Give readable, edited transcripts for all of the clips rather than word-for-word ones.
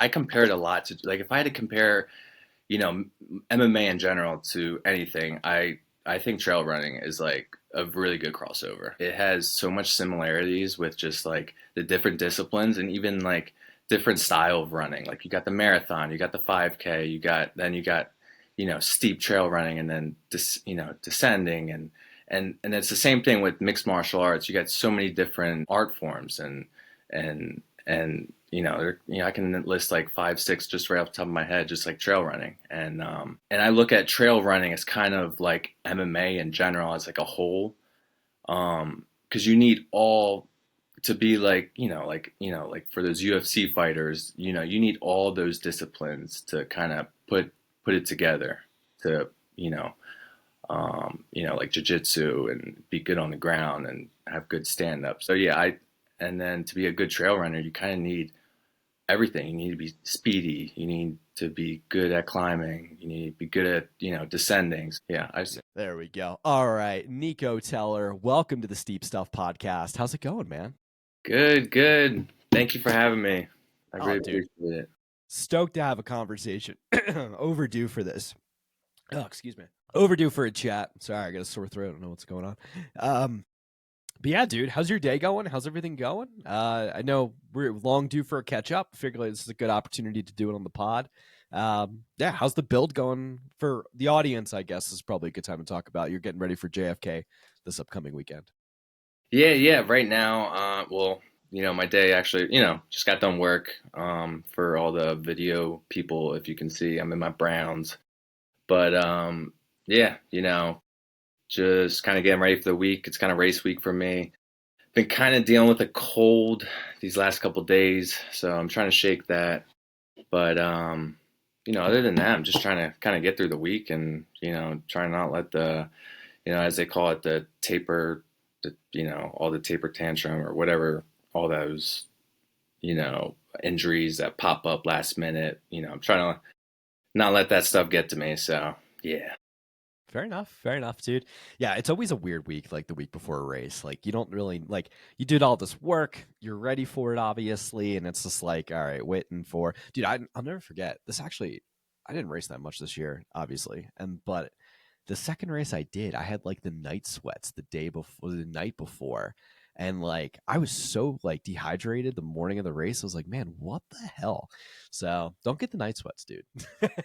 I compare it a lot to, like, if I had to compare, MMA in general to anything, I think trail running is like a really good crossover. It has so much similarities with just like the different disciplines and even like different style of running. Like you got the marathon, you got the 5K, you got steep trail running and then descending and it's the same thing with mixed martial arts. You got so many different art forms and I can list like five, six just right off the top of my head, just like trail running. And I look at trail running as kind of like MMA in general as like a whole, because you need all to be like like for those UFC fighters, you need all those disciplines to kind of put it together to like jujitsu and be good on the ground and have good stand up. So yeah, and then to be a good trail runner, you kind of need everything. You need to be speedy. You need to be good at climbing. You need to be good at, descending. Yeah, I just, There we go. All right, Niko Teller, welcome to the Steep Stuff podcast. How's it going, man? good, good. Thank you for having me. I Oh, really dude, appreciate it. stoked to have a conversation. Overdue for this. Oh, excuse me. Overdue for a chat. Sorry, I got a sore throat. I don't know what's going on. But yeah, dude, how's your day going? How's everything going? I know we're long due for a catch up. Figure like this is a good opportunity to do it on the pod. Yeah, how's the build going for the audience? I guess is probably a good time to talk about. You're getting ready for JFK this upcoming weekend. Yeah, yeah. Right now, well, my day actually, just got done work. For all the video people, if you can see, I'm in my Browns. But yeah, just kind of getting ready for the week. It's kind of race week for me. Been kind of dealing with a cold these last couple days, so I'm trying to shake that. But other than that, I'm just trying to kind of get through the week and trying not let the as they call it, the taper, all the taper tantrum or whatever, all those you know injuries that pop up last minute. I'm trying to not let that stuff get to me. So yeah. Fair enough, dude. Yeah, it's always a weird week, like the week before a race. Like you don't really like you did all this work, you're ready for it, obviously, and it's just like, all right, waiting for, dude. I'll never forget this. Actually, I didn't race that much this year, obviously, and but the second race I did, I had like the night sweats the day before, the night before, and like I was so like dehydrated the morning of the race. I was like, man, what the hell? So don't get the night sweats, dude.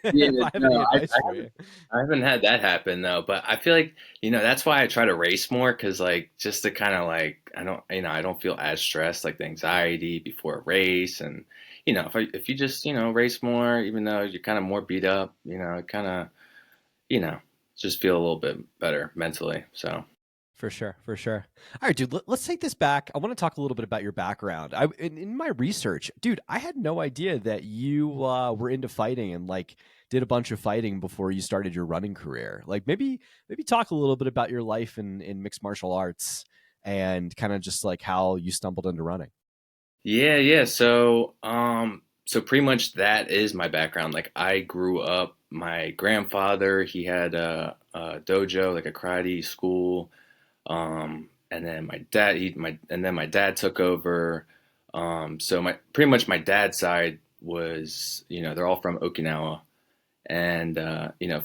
Yeah, If I have any no, advice for you. I haven't had that happen though, but I feel like, that's why I try to race more because like just to kind of like I don't feel as stressed like the anxiety before a race and if you just, race more even though you're kind of more beat up, kind of, you know, just feel a little bit better mentally. So, For sure, for sure. All right, dude. Let's take this back. I want to talk a little bit about your background. In my research, dude, I had no idea that you were into fighting and like did a bunch of fighting before you started your running career. Like maybe talk a little bit about your life in mixed martial arts and kind of just like how you stumbled into running. yeah, yeah. So pretty much that is my background. Like I grew up, my grandfather, he had a dojo, like a karate school. And then my dad took over. So my pretty much my dad's side was, they're all from Okinawa. And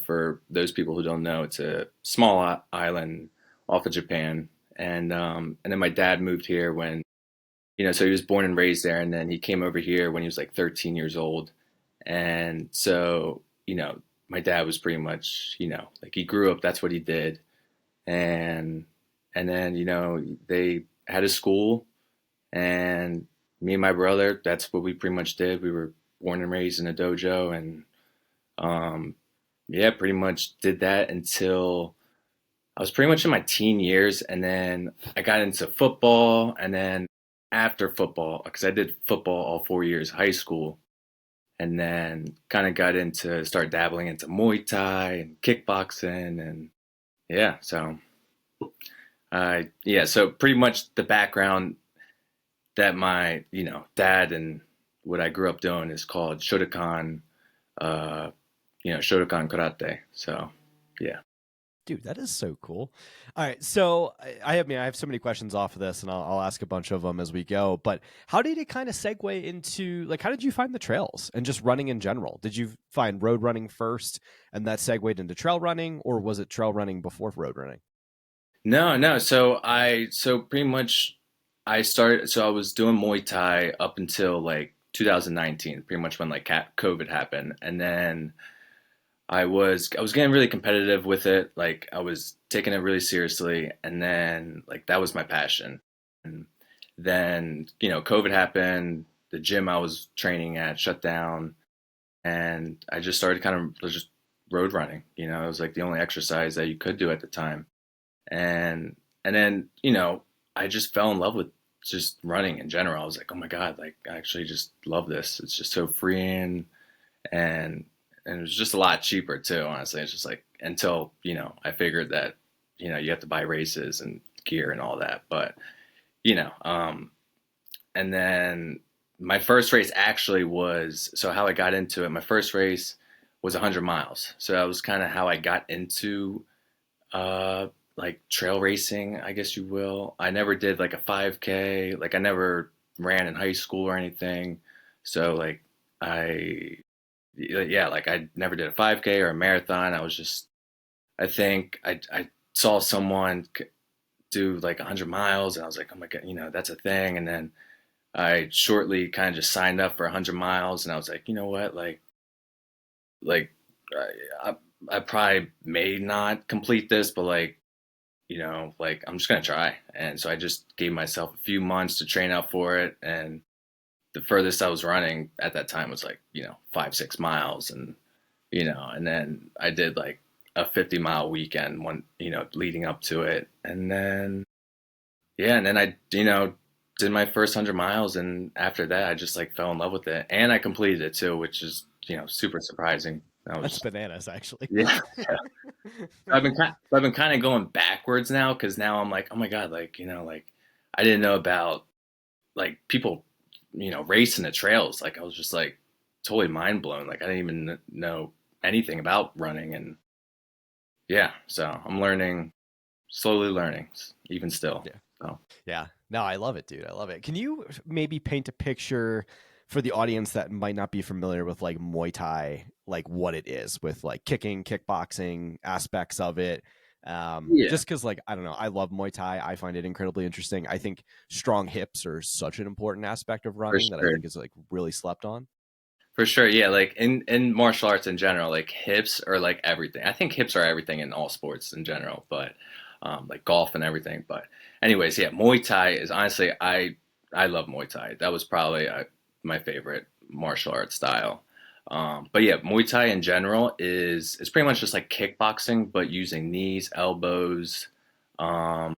for those people who don't know, it's a small island off of Japan. And then my dad moved here when, so he was born and raised there, and then he came over here when he was like 13 years old. And so, my dad was pretty much, like he grew up, that's what he did. And then, they had a school, and me and my brother, that's what we pretty much did. We were born and raised in a dojo, and um, yeah, pretty much did that until I was pretty much in my teen years, and then I got into football, and then after football, because I did football all 4 years of high school, and then kind of got into start dabbling into Muay Thai and kickboxing, and yeah, so pretty much the background that my dad and what I grew up doing is called Shotokan, Shotokan karate. So yeah. Dude, that is so cool. All right, so I have so many questions off of this, and I'll ask a bunch of them as we go. But how did it kind of segue into like how did you find the trails and just running in general? Did you find road running first, and that segued into trail running, or was it trail running before road running? No, no. So pretty much I started. So I was doing Muay Thai up until like 2019, pretty much when like COVID happened, and then I was getting really competitive with it. Like I was taking it really seriously, and then like that was my passion. And then COVID happened. The gym I was training at shut down, and I just started kind of just road running. It was like the only exercise that you could do at the time, and and then I just fell in love with just running in general. I was like, oh my God, like I actually just love this. It's just so freeing, and it was just a lot cheaper too. Honestly, it's just like until I figured that you have to buy races and gear and all that, but you know, um, and then my first race actually was so how I got into it. My first race was 100 miles, so that was kind of how I got into uh like trail racing, I guess you will. I never did like a 5K. Like I never ran in high school or anything. So like I yeah, like I never did a 5K or a marathon. I was just I think I saw someone do like 100 miles and I was like, "Oh my God, that's a thing." And then I shortly kind of just signed up for 100 miles and I was like, "You know what? Like I, I probably may not complete this, but like I'm just gonna try." And so I just gave myself a few months to train out for it. And the furthest I was running at that time was like, 5, 6 miles. And then I did like a 50-mile weekend one, leading up to it. And then, yeah, and then I, did my first 100 miles. And after that, I just like fell in love with it. And I completed it too, which is, super surprising. I That's was, bananas, actually. yeah. I've been kind of going backwards now because now I'm like, oh my God, like, like I didn't know about like people, racing the trails. Like I was just like totally mind blown. Like I didn't even know anything about running. And yeah, so I'm learning, slowly learning, even still. Yeah. So Yeah. No, I love it, dude. I love it. Can you maybe paint a picture for the audience that might not be familiar with like Muay Thai, like what it is with like kicking, kickboxing aspects of it? yeah, Just because, like, I don't know, I love Muay Thai. I find it incredibly interesting. I think strong hips are such an important aspect of for running that I sure. think is like really slept on. For sure, yeah. Like in martial arts in general, like hips are like everything. I think hips are everything in all sports in general, but like golf and everything. But anyways, yeah, Muay Thai is honestly I love Muay Thai. That was probably my favorite martial arts style. But yeah, Muay Thai in general is it's pretty much just like kickboxing, but using knees, elbows. Trying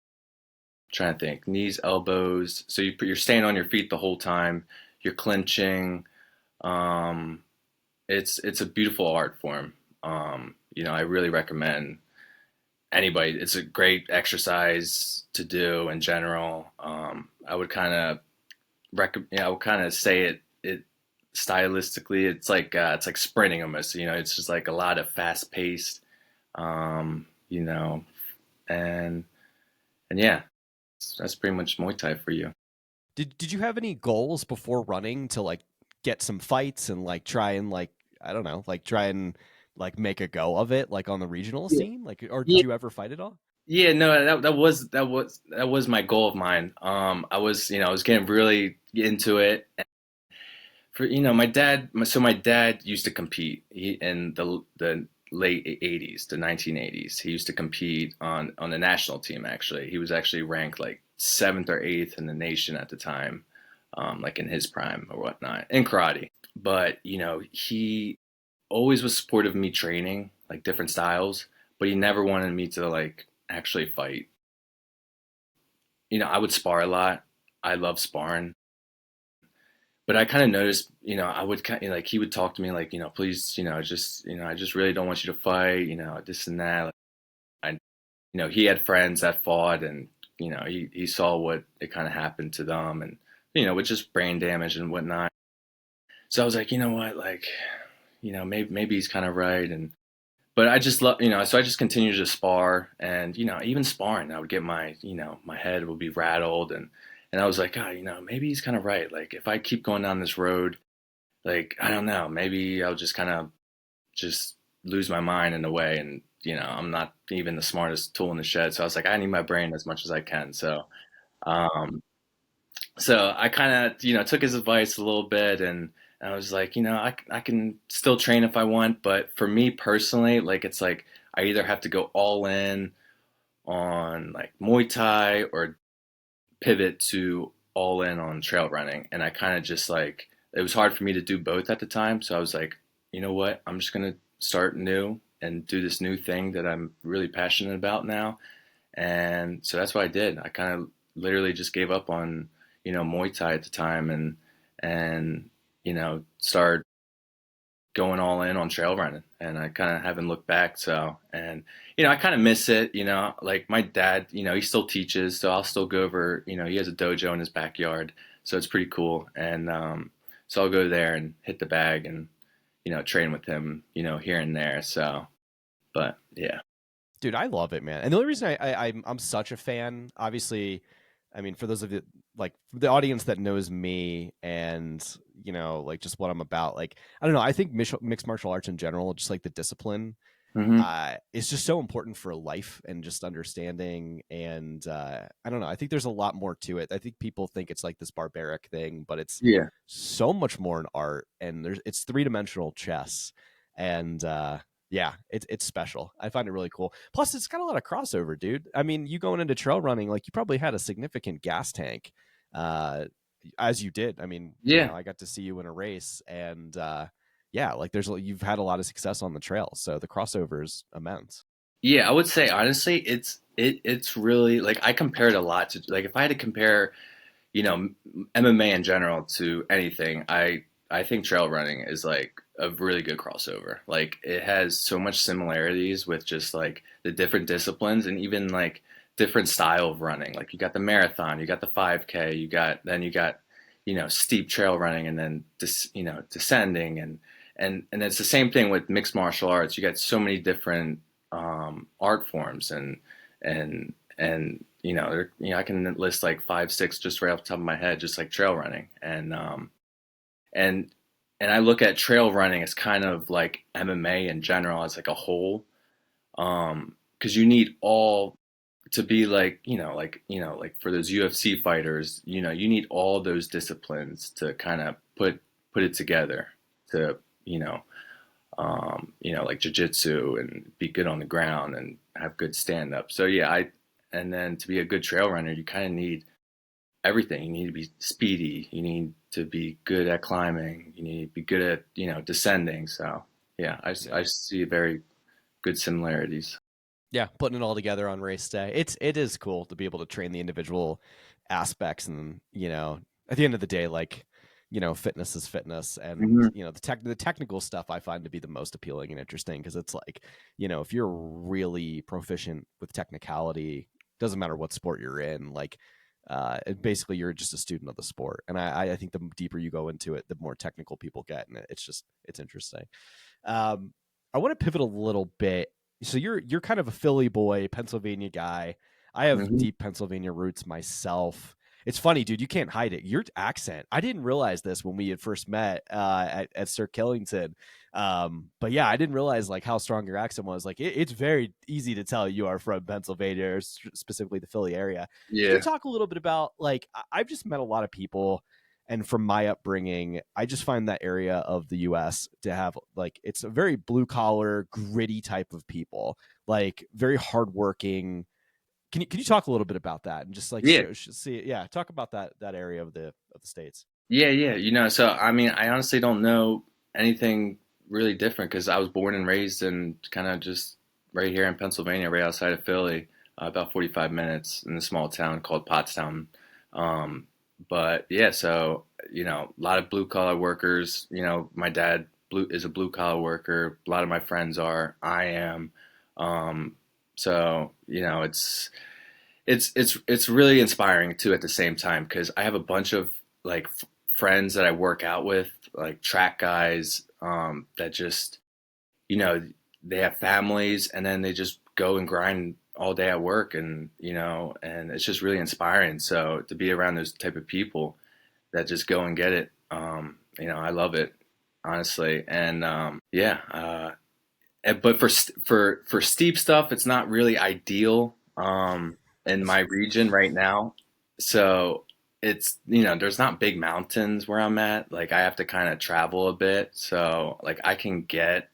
to think, knees, elbows. So you're staying on your feet the whole time. You're clinching. Um, it's a beautiful art form. I really recommend anybody. It's a great exercise to do in general. I would kind of I would kind of say it stylistically. It's like sprinting almost. It's just like a lot of fast paced. Um, you know, and yeah, that's pretty much Muay Thai for you. Did you have any goals before running to like get some fights and like try and like I don't know, like try and like make a go of it like on the regional Yeah. scene? Like or did Yeah, you ever fight at all? yeah, no, that was my goal of mine. I was getting really into it. For my dad used to compete in the late 80s, the 1980s. He used to compete on the national team. Actually, he was actually ranked like seventh or eighth in the nation at the time, like in his prime or whatnot in karate. But he always was supportive of me training like different styles, but he never wanted me to like actually fight. I would spar a lot. I love sparring. But I kind of noticed, I would kind of like he would talk to me like, please, I just really don't want you to fight, this and that. Like, he had friends that fought, and he saw what it kind of happened to them, and with just brain damage and whatnot. So I was like, you know what, like, maybe he's kind of right, and but I just love, so I just continue to spar, and even sparring, I would get my head would be rattled, and I was like, God, maybe he's kind of right. Like if I keep going down this road, like I don't know, maybe I'll just kind of just lose my mind in a way, and I'm not even the smartest tool in the shed. So I was like, I need my brain as much as I can. Um, so I kind of, took his advice a little bit, and I was like, I can still train if I want, but for me personally, like it's like I either have to go all in on like Muay Thai or pivot to all in on trail running. And I kind of just like, it was hard for me to do both at the time. So I was like, you know what? I'm just going to start new and do this new thing that I'm really passionate about now. And so that's what I did. I kind of literally just gave up on, Muay Thai at the time, and, started going all in on trail running, and I kind of haven't looked back. So, and I kind of miss it. Like my dad, he still teaches, so I'll still go over. He has a dojo in his backyard, so it's pretty cool. And so I'll go there and hit the bag and train with him, here and there. So, but yeah. Dude, I love it, man. And the only reason I'm such a fan, obviously, I mean, for those of you like the audience that knows me and like just what I'm about, like I don't know, I think mixed martial arts in general, just like the discipline, Hmm. it's just so important for life and just understanding. And I don't know, I think there's a lot more to it. I think people think it's like this barbaric thing, but it's Yeah. so much more an art, and it's three-dimensional chess. And yeah, it's special. I find it really cool. Plus, it's got a lot of crossover, dude. I mean, you going into trail running, like you probably had a significant gas tank, uh, as you did. I mean, Yeah. I got to see you in a race, and yeah, like you've had a lot of success on the trail, so the crossover is immense. Yeah, I would say honestly, it's really like I compare it a lot to like if I had to compare MMA in general to anything, I think trail running is like a really good crossover. Like it has so much similarities with just like the different disciplines and even like different style of running. Like you got the marathon, you got the 5K, you got steep trail running, and then descending, and it's the same thing with mixed martial arts. You got so many different art forms, and I can list like five, six just right off the top of my head, just like trail running, and and I look at trail running as kind of like MMA in general as like a whole, because you need all to be like like for those UFC fighters, you need all those disciplines to kind of put it together to you know like jujitsu and be good on the ground and have good stand up. So yeah, and then to be a good trail runner, you kind of need everything. You need to be speedy. You need to be good at climbing. You need to be good at, descending. So yeah, Yeah. I see very good similarities. Yeah, putting it all together on race day. It is cool to be able to train the individual aspects, and at the end of the day, like fitness is fitness, and Hmm. the technical stuff I find to be the most appealing and interesting, because it's like if you're really proficient with technicality, doesn't matter what sport you're in, like basically you're just a student of the sport. And I think the deeper you go into it, the more technical people get, and it's interesting. Um, I want to pivot a little bit. So you're kind of a Philly boy, Pennsylvania guy. I have Hmm. deep Pennsylvania roots myself. It's funny, dude. You can't hide it. Your accent. I didn't realize this when we had first met at Sir Killington. But yeah, I didn't realize like how strong your accent was. Like it's very easy to tell you are from Pennsylvania, or specifically the Philly area. Can you Yeah. talk a little bit about like I've just met a lot of people, and from my upbringing, I just find that area of the US to have like it's a very blue collar, gritty type of people, like very hardworking. Can you talk a little bit about that and just like Yeah. see, yeah, talk about that area of the states. Yeah. Yeah. So I mean, I honestly don't know anything really different because I was born and raised in kind of just right here in Pennsylvania, right outside of Philly, about 45 minutes in a small town called Pottstown. Um, but yeah, so a lot of blue collar workers. My dad is a blue collar worker. A lot of my friends are. I am. Um, so it's really inspiring too at the same time because I have a bunch of like friends that I work out with, like track guys, that just you know they have families, and then they just go and grind all day at work, and and it's just really inspiring. So to be around those type of people that just go and get it, I love it, honestly. And yeah, but for steep stuff, it's not really ideal in my region right now. So it's there's not big mountains where I'm at. Like I have to kind of travel a bit. So like I can get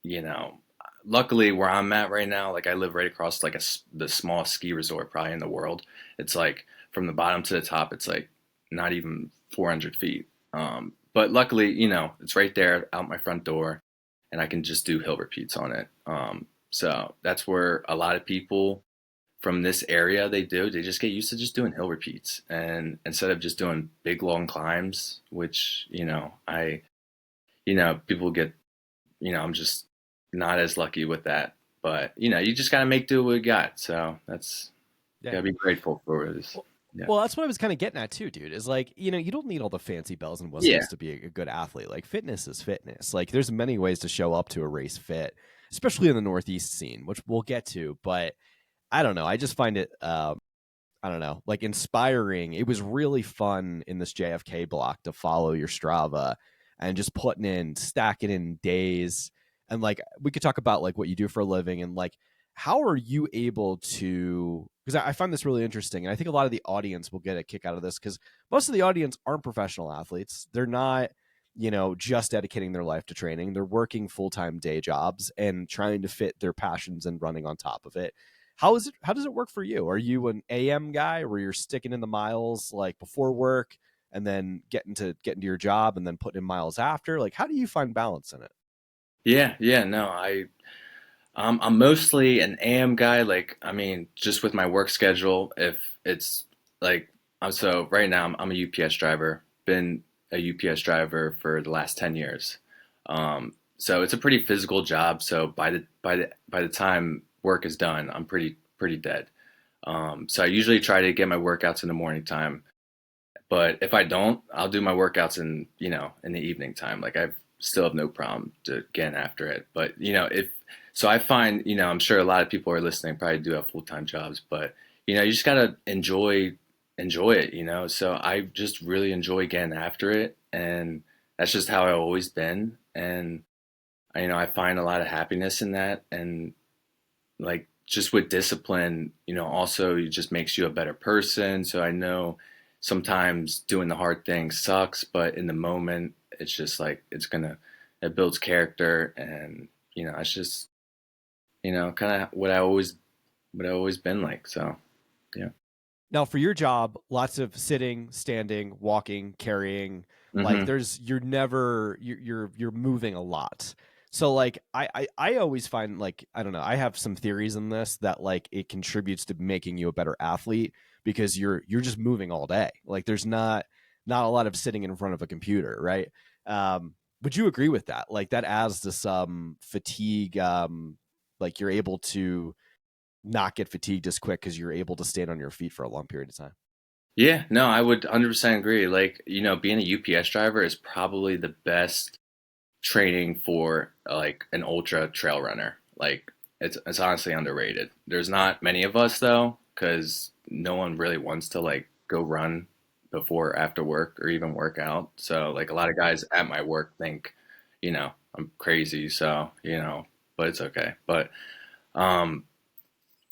you know, luckily where I'm at right now, like I live right across like the smallest ski resort probably in the world. It's like from the bottom to the top, it's like not even 400 feet. But luckily, it's right there out my front door, and I can just do hill repeats on it. So that's where a lot of people from this area they just get used to just doing hill repeats, and instead of just doing big long climbs, which people get I'm just not as lucky with that. But you just gotta make do what we got. So that's Yeah. gotta be grateful for this. Well, Yeah. well, that's what I was kind of getting at too, dude. Is like, you don't need all the fancy bells and Yeah. whistles to be a good athlete. Like, fitness is fitness. Like, there's many ways to show up to a race fit, especially in the Northeast scene, which we'll get to. But I don't know. I just find it, I don't know, like inspiring. It was really fun in this JFK block to follow your Strava and just stacking in days. And like, we could talk about like what you do for a living and like, how are you able to, because I find this really interesting. And I think a lot of the audience will get a kick out of this because most of the audience aren't professional athletes. They're not, just dedicating their life to training. They're working full-time day jobs and trying to fit their passions and running on top of it. How does it work for you? Are you an AM guy where you're sticking in the miles like before work and then getting to your job and then putting in miles after? Like, how do you find balance in it? Yeah. Yeah. No, I'm mostly an AM guy. Like, I mean, just with my work schedule, if it's like, so right now I'm a UPS driver, been a UPS driver for the last 10 years. So it's a pretty physical job. So by the time work is done, I'm pretty dead. So I usually try to get my workouts in the morning time. But if I don't, I'll do my workouts in the evening time. Like I still have no problem to getting after it. But if so, I find I'm sure a lot of people are listening probably do have full-time jobs, but you just gotta enjoy it. So I just really enjoy getting after it, and that's just how I've always been. And I find a lot of happiness in that, and like just with discipline, also it just makes you a better person. So I know sometimes doing the hard thing sucks, but in the moment, it's just like it builds character, and it's just kind of what I always been like. So yeah. Now, for your job, lots of sitting, standing, walking, carrying. Like, Hmm. you're moving a lot. So like I always find like I don't know, I have some theories in this that like it contributes to making you a better athlete because you're just moving all day. Like there's not a lot of sitting in front of a computer, right? Would you agree with that? Like that adds to some fatigue, like you're able to not get fatigued as quick because you're able to stand on your feet for a long period of time. Yeah, no, I would 100% agree. Like, being a UPS driver is probably the best training for like an ultra trail runner. Like it's honestly underrated. There's not many of us though, because no one really wants to like go run before or after work or even work out. So like a lot of guys at my work think, I'm crazy. So, but it's okay. Um,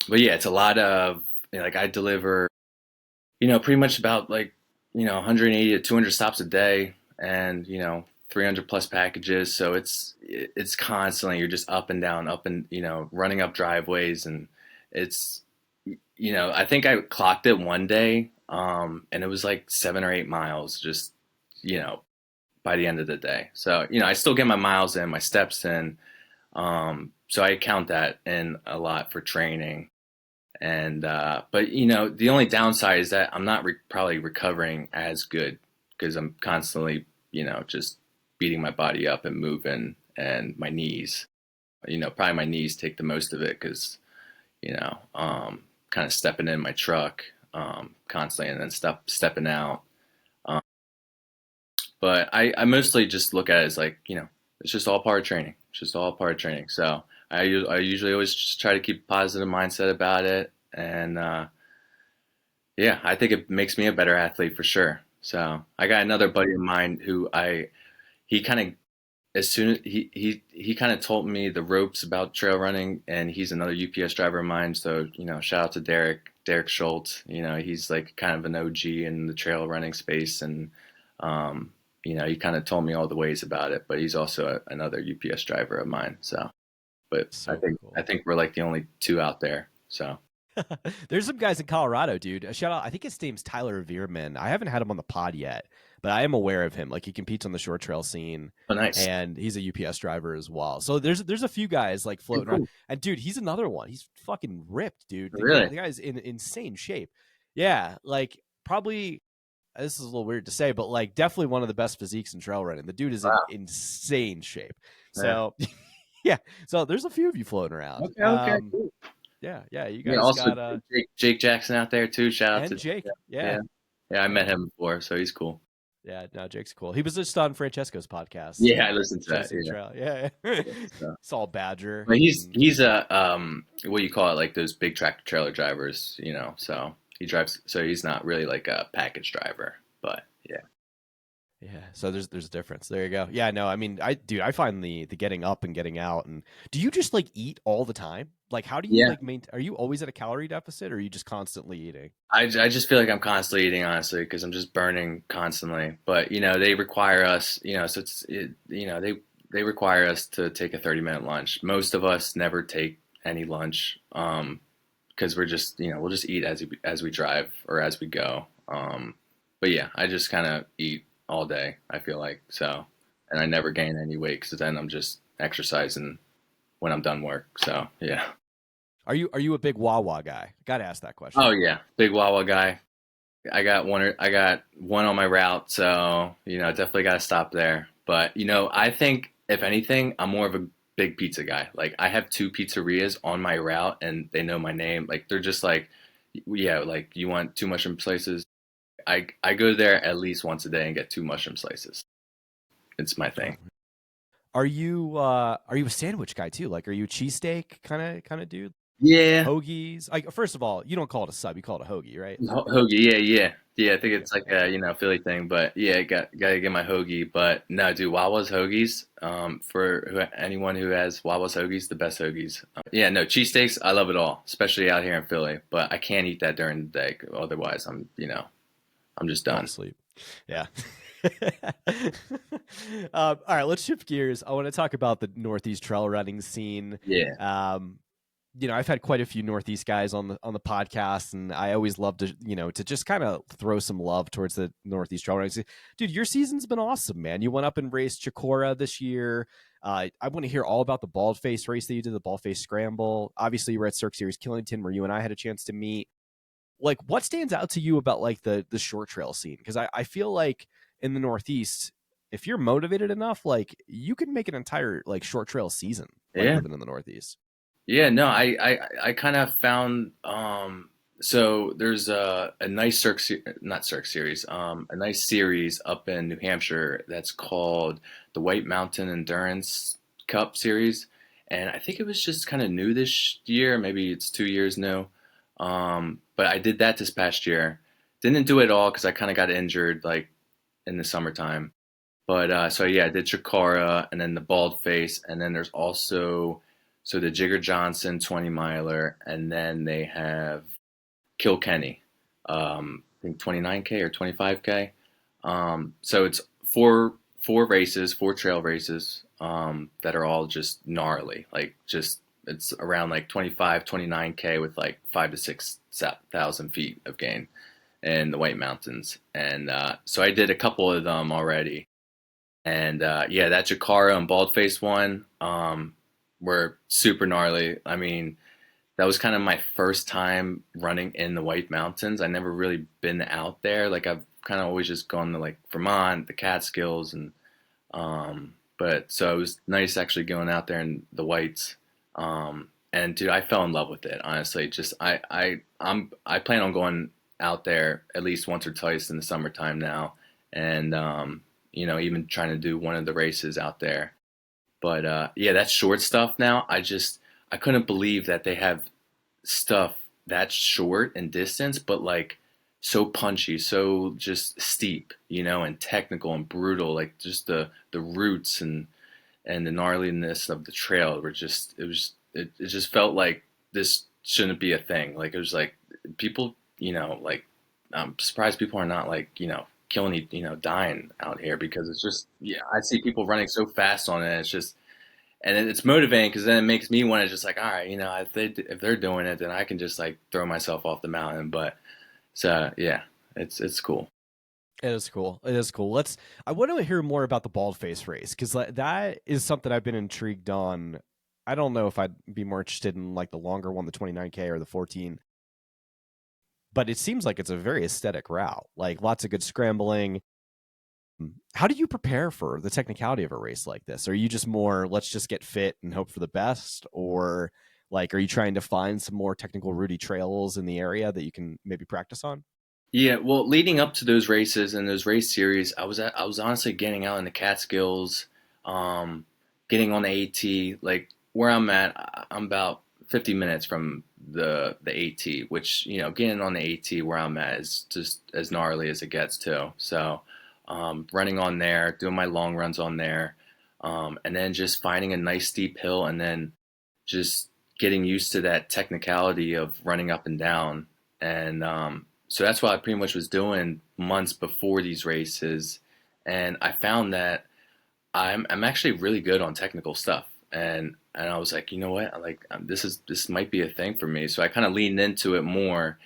but yeah, it's a lot of like I deliver, pretty much about like, 180 to 200 stops a day, and 300 plus packages. So it's constantly you're just up and down, up and running up driveways, and it's I think I clocked it one day, and it was like 7 or 8 miles just you know by the end of the day. So I still get my miles in, my steps in. So I count that in a lot for training. And but the only downside is that I'm not probably recovering as good because I'm constantly just beating my body up and moving, and my knees, probably my knees take the most of it because kind of stepping in my truck constantly, and then stepping out. Um, but I mostly just look at it as like it's just all part of training. It's just all part of training. So I usually always just try to keep a positive mindset about it, and yeah, I think it makes me a better athlete for sure. So I got another buddy of mine who he kind of as soon as he kind of told me the ropes about trail running, and he's another UPS driver of mine. So shout out to Derek Schultz. He's like kind of an OG in the trail running space, and um, he kind of told me all the ways about it. But he's also another UPS driver of mine. So, but I So think I cool. think we're like the only two out there. So, There's some guys in Colorado, dude. A shout out. I think his name's Tyler Veerman. I haven't had him on the pod yet, but I am aware of him. Like he competes on the short trail scene, oh, nice. and he's a UPS driver as well. So there's a few guys like Hey, floating around. cool. And dude, he's another one. He's fucking ripped, dude. Really? The guy's in insane shape. Yeah, like probably this is a little weird to say, but like definitely one of the best physiques in trail running. The dude is in Wow. insane shape. Yeah. So yeah, so there's a few of you floating around. Okay. Okay. Cool. Yeah, you Yeah. guys Also, got Jake Jackson out there too. Shout out and to Jake. yeah. Yeah. Yeah, I Yeah. met him before, so he's cool. Yeah, no, Jake's cool. He was just on Francesco's podcast, Yeah, I listened to that. Chasing the Yeah. Trail. Yeah, Yeah, so. Saul Badger. But he's And he's a what do you call it, like those big tractor trailer drivers, so he drives, so he's not really like a package driver, but yeah. yeah, so there's a difference. There you go. Yeah, no, I mean, I find the getting up and getting out, and do you just like eat all the time? Like, how do you Yeah. like maintain? Are you always at a calorie deficit, or are you just constantly eating? I just feel like I'm constantly eating, honestly, because I'm just burning constantly. But they require us, so they require us to take a 30-minute lunch. Most of us never take any lunch, because we're just, we'll just eat as we drive or as we go. But yeah, I just kind of eat all day, I feel like. So, and I never gain any weight because then I'm just exercising when I'm done work. So yeah. Are you a big Wawa guy? Got to ask that Oh question. yeah, big Wawa guy. I got one on my route, so definitely got to stop there. But I think if anything, I'm more of a big pizza guy. Like I have two pizzerias on my route, and they know my name. Like they're just like, yeah, like you want two mushroom slices. I go there at least once a day and get two mushroom slices. It's my Oh. thing. Are you a sandwich guy too? Like, are you a cheesesteak kind of dude? Yeah, Hoagies. Like, first of all, you don't call it a sub, you call it a hoagie, right? hoagie. Yeah, yeah, yeah. I think Yeah, it's like yeah. a Philly thing, but yeah, gotta get my hoagie. But no, dude, Wawa's hoagies. For anyone who has Wawa's hoagies, the best hoagies. Yeah, no cheesesteaks. I love it all, especially out here in Philly. But I can't eat that during the day, otherwise I'm just Fall done. asleep. Yeah. All right, let's shift gears. I want to talk about the Northeast trail running scene. Yeah, Um, I've had quite a few Northeast guys on the podcast, and I always love to just kind of throw some love towards the Northeast trail running scene. Dude, your season's been awesome, man. You went up and raced Chocorua this year. I want to hear all about the Baldface race that you did, the Baldface Scramble. Obviously, you were at Cirque Series Killington, where you and I had a chance to meet. Like, what stands out to you about like the short trail scene? Because I feel like in the Northeast, if you're motivated enough, like you can make an entire like short trail season, like yeah. living in the Northeast. Yeah, no, I kind of found so there's a nice not Cirque series, a nice series up in New Hampshire that's called the White Mountain Endurance Cup series, and I think it was just kind of new this year, maybe it's 2 years new. But I did that this past year. Didn't do it all because I kind of got injured like in the summertime. But so yeah, I did Chikara and then the Bald Face, and then there's also the Jigger Johnson 20 miler, and then they have Kilkenny, I think 29K or 25K. So it's four races, four trail races, that are all just gnarly. Like just it's around like 25, 29K with like 5 to 6 thousand feet of gain in the White Mountains, and so I did a couple of them already. And yeah, that Jakara and Baldface one were super gnarly. I mean, that was kind of my first time running in the White Mountains. I never really been out there. Like I've kind of always just gone to like Vermont, the Catskills, and but so it was nice actually going out there in the Whites. And dude, I fell in love with it. Honestly, just I plan on going out there at least once or twice in the summertime now, and even trying to do one of the races out there. But yeah, that's short stuff now. I just I couldn't believe that they have stuff that short in distance, but like so punchy, so just steep, and technical and brutal. Like just the roots and the gnarliness of the trail were just it just felt like this shouldn't be a thing. Like it was like people, like I'm surprised people are not like, killing, dying out here because it's just, yeah, I see people running so fast on it. It's just, and it's motivating because then it makes me want to just like, all right, if they're doing it, then I can just like throw myself off the mountain. But so yeah, it's cool. It is cool. It is cool. I want to hear more about the Baldface race because that is something I've been intrigued on. I don't know if I'd be more interested in like the longer one, the 29K or the 14, but it seems like it's a very aesthetic route. Like lots of good scrambling. How do you prepare for the technicality of a race like this? Are you just more let's just get fit and hope for the best, or like are you trying to find some more technical rooty trails in the area that you can maybe practice on? Yeah, well, leading up to those races and those race series, I was honestly getting out in the Catskills, um, getting on the AT. Like where I'm at, I'm about 50 minutes from the AT, which getting on the AT where I'm at is just as gnarly as it gets too. So, running on there, doing my long runs on there, and then just finding a nice steep hill, and then just getting used to that technicality of running up and down. And so that's what I pretty much was doing months before these races. And I found that I'm actually really good on technical stuff. And I was like, you know what? Like this might be a thing for me. So I kind of leaned into it more,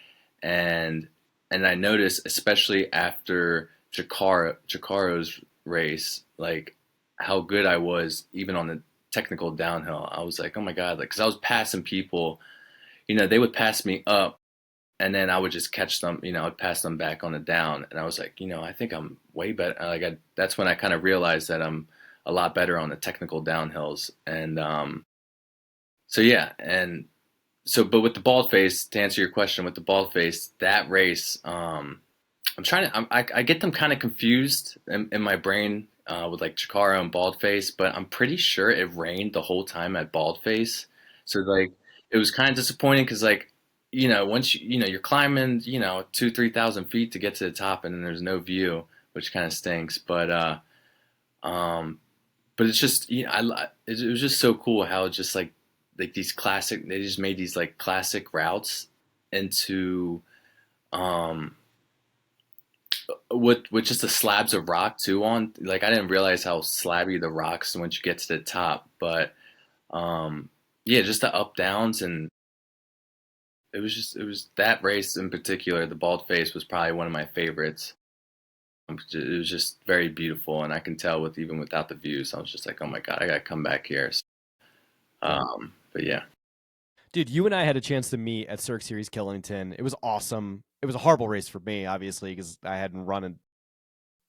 and I noticed, especially after Chocorua's race, like how good I was even on the technical downhill. I was like, oh my God, like because I was passing people, they would pass me up and then I would just catch them, I'd pass them back on the down, and I was like, I think I'm way better. That's when I kind of realized that I'm a lot better on the technical downhills, and so yeah, and so, but with the bald face, to answer your question, with the bald face, that race, I get them kind of confused in my brain with like Chikara and Baldface, but I'm pretty sure it rained the whole time at Baldface. So like it was kind of disappointing because like once you're climbing 2-3 thousand feet to get to the top and then there's no view, which kind of stinks. Um, but it's just it was just so cool how just like these classic they just made these like classic routes into um with just the slabs of rock too on. Like I didn't realize how slabby the rocks once you get to the top, but um yeah, just the up downs, and it was that race in particular. The bald face was probably one of my favorites. It was just very beautiful, and I can tell with even without the views, I was just like, oh my God, I gotta come back here. But yeah. Dude, you and I had a chance to meet at Cirque Series Killington. It was awesome. It was a horrible race for me, obviously, because I hadn't run in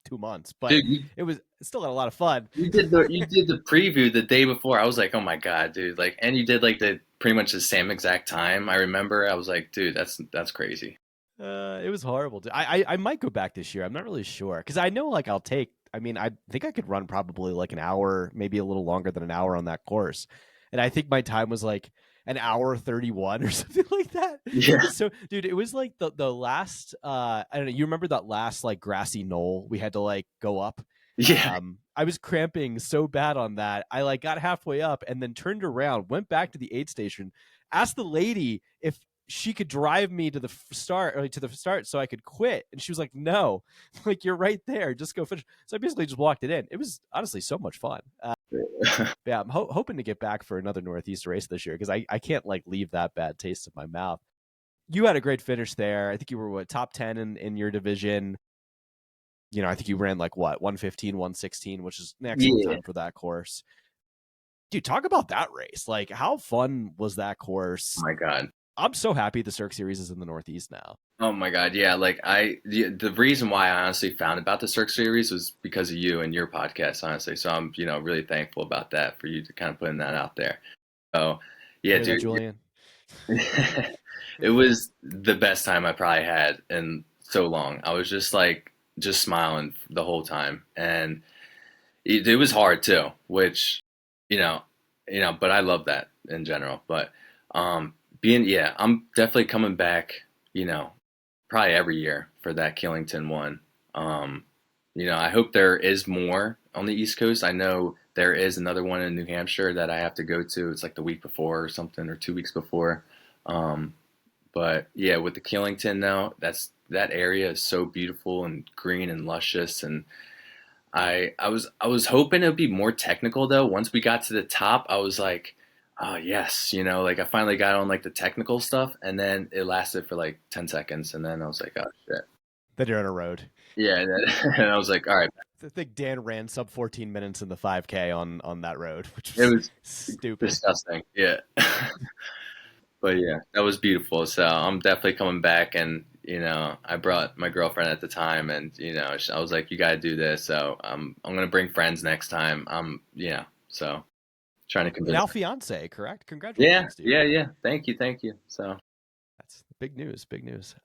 2 months, but Dude, it still had a lot of fun. you did the preview the day before. I was like, oh my God, dude! Like, and you did like the pretty much the same exact time. I remember. I was like, dude, that's crazy. It was horrible. I might go back this year. I'm not really sure because I know like I'll take. I mean, I think I could run probably like an hour, maybe a little longer than an hour on that course, and I think my time was like an hour 31 or something like that. It Yeah, was so, dude. It was like the last. I don't know. You remember that last like grassy knoll we had to like go up? yeah, I was cramping so bad on that. I like got halfway up and then turned around, went back to the aid station, asked the lady if she could drive me to the start or to the start so I could quit. And she was like, no, like you're right there. Just go finish. So I basically just walked it in. It was honestly so much fun. Yeah, I'm hoping to get back for another Northeast race this year because I can't like leave that bad taste in my mouth. You had a great finish there. I think you were what top 10 in your division. I think you ran like what 115, 116, which is an excellent yeah. time for that course. Dude, talk about that race. Like, how fun was that Oh course? my God. I'm so happy the Cirque Series is in the Northeast now. Oh my God. Yeah. Like the reason why I honestly found about the Cirque series was because of you and your podcast, honestly. So I'm, really thankful about that for you to kind of putting that out there. So yeah, Hear that, dude. Julian? It was the best time I probably had in so long. I was just like, just smiling the whole time. And it was hard too, which, you know, but I love that in general. But yeah, I'm definitely coming back, you know, probably every year for that Killington one. Um, I hope there is more on the East Coast. I know there is another one in New Hampshire that I have to go to. It's like the week before or something, or 2 weeks before. Um, but yeah, with the Killington now, that area is so beautiful and green and luscious, and I was hoping it would be more technical though. Once we got to the top, I was like, oh yes, like I finally got on like the technical stuff, and then it lasted for like 10 seconds, and then I was like, oh shit. Then you're on a road. Yeah, and, and I was like, all right. I think Dan ran sub 14 minutes in the 5K on that road, which It was was stupid. disgusting. Yeah. But yeah, that was beautiful. So I'm definitely coming back, and I brought my girlfriend at the time, and I was like, you got to do this. So I'm gonna bring friends next time. So trying to convince. Now fiance, correct? Yeah, Congratulations, dude. yeah, yeah. Thank you, thank you. So That's big news. Big news.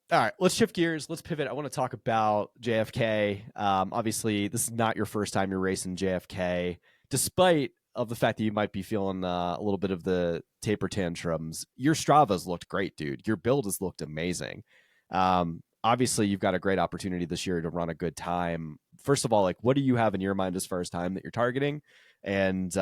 All right, let's shift gears. Let's pivot. I want to talk about JFK. Obviously, this is not your first time you're racing JFK, despite of the fact that you might be feeling a little bit of the taper tantrums. Your Strava's looked great, dude. Your build has looked amazing. Obviously, you've got a great opportunity this year to run a good time. First of all, like, what do you have in your mind as far as time that you're targeting, and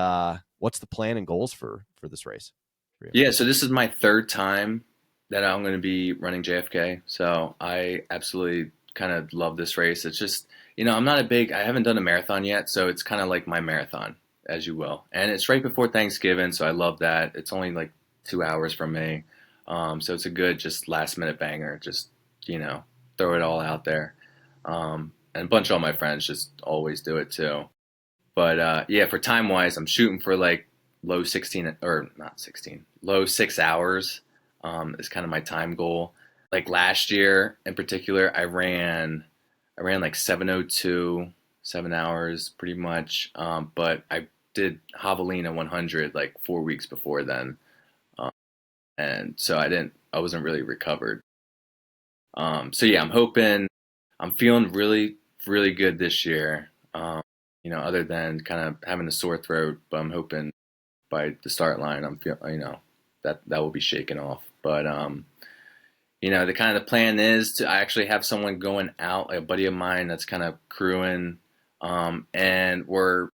what's the plan and goals for this race for you? yeah, so this is my third time that I'm going to be running JFK. So I absolutely kind of love this race. It's just, I haven't done a marathon yet, so it's kind of like my marathon, as you will. And it's right before Thanksgiving, so I love that. It's only like 2 hours from me. So it's a good, just last minute banger. Just, throw it all out there. And a bunch of all my friends just always do it too. But yeah, for time wise, I'm shooting for like low 16, or not 16, low 6 hours is kind of my time goal. Like last year in particular, I ran like 7:02, 7 hours pretty much. But I did Javelina 100 like 4 weeks before then, um, and so I wasn't really recovered. So yeah, I'm feeling really, really good this year. Other than kind of having a sore throat, but I'm hoping by the start line, I'm feel, that will be shaken off. But the kind of the plan is to I actually have someone going out, like a buddy of mine that's kind of crewing, and we're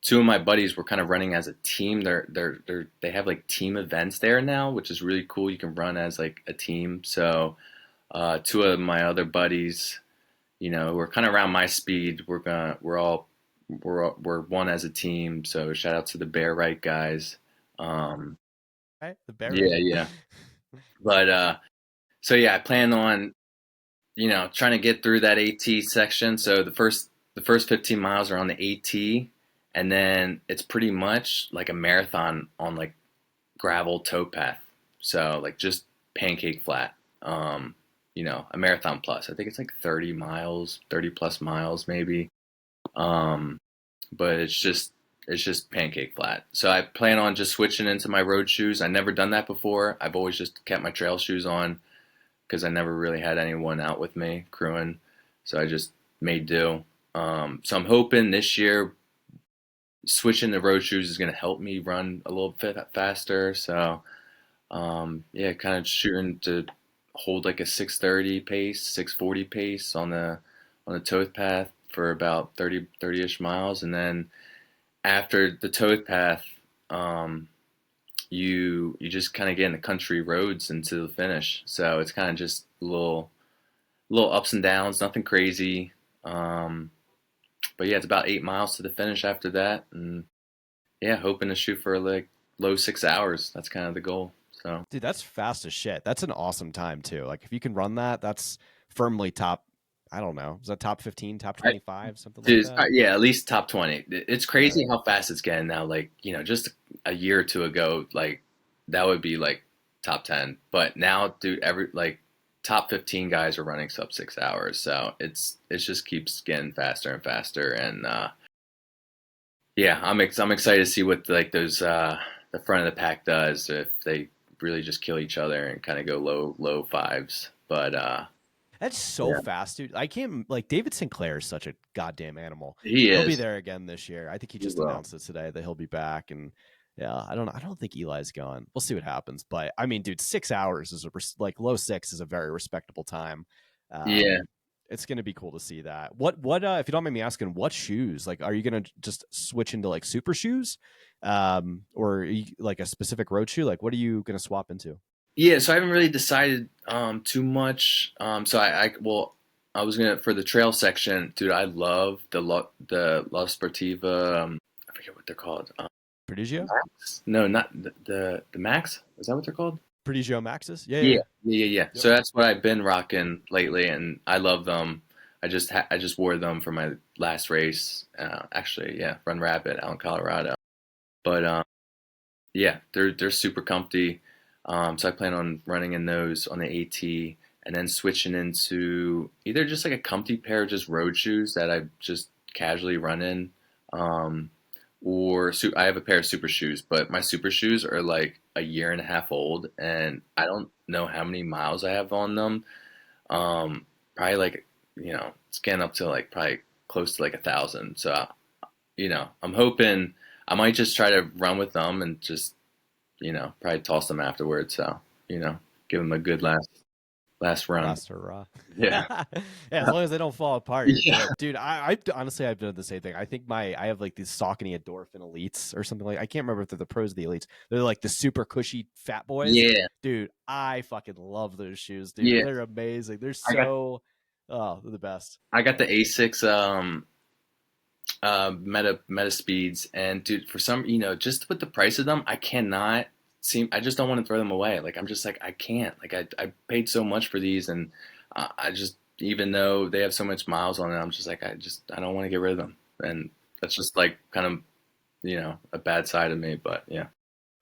two of my buddies were kind of running as a team. They have like team events there now, which is really cool. You can run as like a team. So two of my other buddies, we're kind of around my speed. We're one as a team. So shout out to the Bear Right guys. Um, Right, the bear, yeah, right? yeah. But so yeah, I plan on trying to get through that AT section. So the first 15 miles are on the AT, and then it's pretty much like a marathon on like gravel towpath. So like just pancake flat. A marathon plus. I think it's like 30 miles, 30 plus miles maybe. Um, but it's just pancake flat. So I plan on just switching into my road shoes. I never done that before. I've always just kept my trail shoes on because I never really had anyone out with me crewing. So I just made do. So I'm hoping this year switching the road shoes is going to help me run a little bit faster. So yeah, kind of shooting to hold like a 6:30 pace, 6:40 pace on the towpath for about 30-ish miles, and then after the towpath, um, you just kind of get in the country roads into the finish. So it's kind of just little ups and downs, nothing crazy. Um, but yeah, it's about 8 miles to the finish after that, and yeah, hoping to shoot for like low 6 hours. That's kind of the goal. So. Dude, that's fast as shit. That's an awesome time too. Like if you can run that, that's firmly top. I don't know. Is that top 15, top I, 25, something like Dude, that? yeah, at least top 20. It's Yeah. crazy how fast it's getting now. Like, just a year or two ago, like that would be like top 10. But now, dude, every like top 15 guys are running sub 6 hours. So it just keeps getting faster and faster. And yeah, I'm excited to see what like those the front of the pack does if they really just kill each other and kind of go low fives. But That's so yeah, fast, dude. I can't like David Sinclair is such a goddamn animal. he He'll be is. there again this year. I think he He just will. announced it today that he'll be back, and Yeah, I don't think Eli's going. We'll see what happens. But I mean, dude, 6 hours is like low six is a very respectable time. Yeah. It's gonna be cool to see that. If you don't mind me asking, what shoes? Like, are you gonna just switch into like super shoes, or like a specific road shoe? Like, what are you gonna swap into? Yeah, so I haven't really decided too much. So I was gonna for the trail section, dude. I love the La Sportiva. I forget what they're called. Prodigio, Max? No, not the Max. Is that what they're called? Prodigio Maxes. Yeah, yeah, Yeah, yeah. yeah. Yep. So that's what I've been rocking lately, and I love them. I just wore them for my last race. Actually, yeah, Run Rapid out in Colorado. But yeah, they're super comfy. So I plan on running in those on the AT, and then switching into either just like a comfy pair of just road shoes that I just casually run in, um, I have a pair of super shoes, but my super shoes are like a year and a half old, and I don't know how many miles I have on them. Probably like it's getting up to like probably close to like 1,000. So I'm hoping I might just try to run with them and just probably toss them afterwards. So, give them a good last run. Last hurrah. Yeah. Yeah, as long as they don't fall apart, you're Yeah. good, dude. I honestly I've done the same thing. I think I have like these Saucony Endorphin Elites or something like. I can't remember if they're the pros or the elites. They're like the super cushy fat boys, Yeah. dude. I fucking love those shoes, dude. Yeah. They're amazing. They're I got so they're the best. I got the A6 meta speeds, and dude, for some just with the price of them, I just don't want to throw them away. Like I'm just like I can't. Like I paid so much for these, and I just even though they have so much miles on it, I'm just like I don't want to get rid of them. And that's just like kind of a bad side of me, but yeah.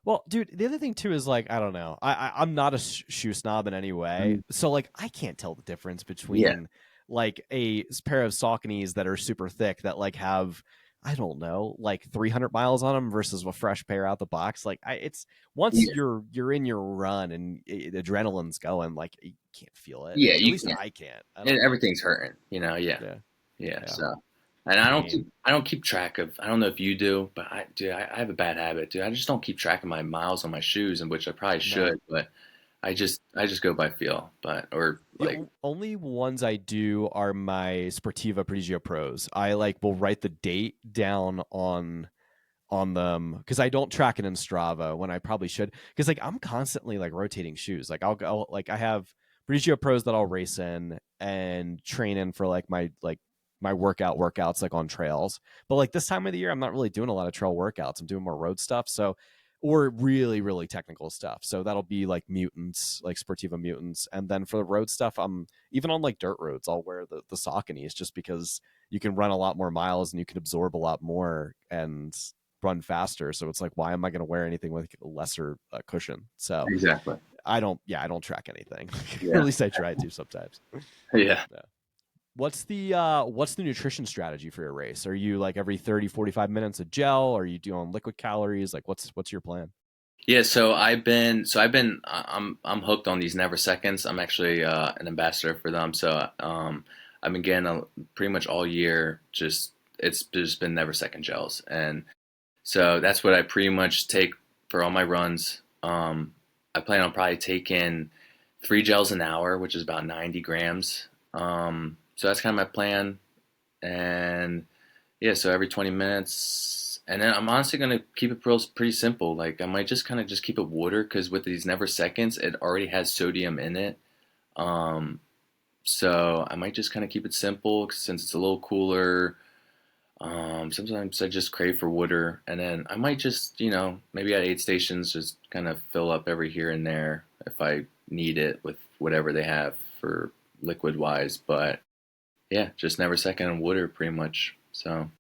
Well, dude, the other thing too is like I don't know. I'm not a shoe snob in any way, Mm. so like I can't tell the difference Yeah. between like a pair of Sauconys that are super thick that like have I don't know like 300 miles on them versus a fresh pair out the box. Like it's once Yeah. you're in your run and adrenaline's going, like you can't feel it. Yeah, Like at you least can't. I can't. I And don't know. everything's hurting, yeah. Yeah, Yeah, yeah. so and I mean, I don't keep track of I don't know if you do, but I have a bad habit, dude. I just don't keep track of my miles on my shoes, and which I probably no. should, but I just go by feel, but or The like only ones I do are my Sportiva Prodigio Pros. I like will write the date down on them because I don't track it in Strava when I probably should. Because like I'm constantly like rotating shoes. Like I'll go like I have Prodigio Pros that I'll race in and train in for like my workouts like on trails. But like this time of the year, I'm not really doing a lot of trail workouts. I'm doing more road stuff. So or really really technical stuff. So that'll be like mutants, like Sportiva mutants, and then for the road stuff, I'm even on like dirt roads. I'll wear the Sauconys just because you can run a lot more miles and you can absorb a lot more and run faster. So it's like, why am I going to wear anything with a lesser cushion? So exactly. I don't track anything. Or at Yeah. least I try to sometimes. Yeah. Yeah. What's the nutrition strategy for your race? Are you like every 30, 45 minutes a gel? Are you doing liquid calories? Like what's your plan? Yeah, I'm hooked on these Neverseconds. I'm actually an ambassador for them. So I've been getting pretty much all year it's just been Neversecond gels. And so that's what I pretty much take for all my runs. I plan on probably taking 3 gels an hour, which is about 90 grams. So that's kind of my plan. And yeah, so every 20 minutes. And then I'm honestly going to keep it pretty simple. Like I might just kind of just keep it water because with these Never Seconds, it already has sodium in it. Um, so I might just kind of keep it simple since it's a little cooler. Sometimes I just crave for water, and then I might just, maybe at aid stations, just kind of fill up every here and there if I need it with whatever they have for liquid wise. But yeah, just never second on water pretty much. So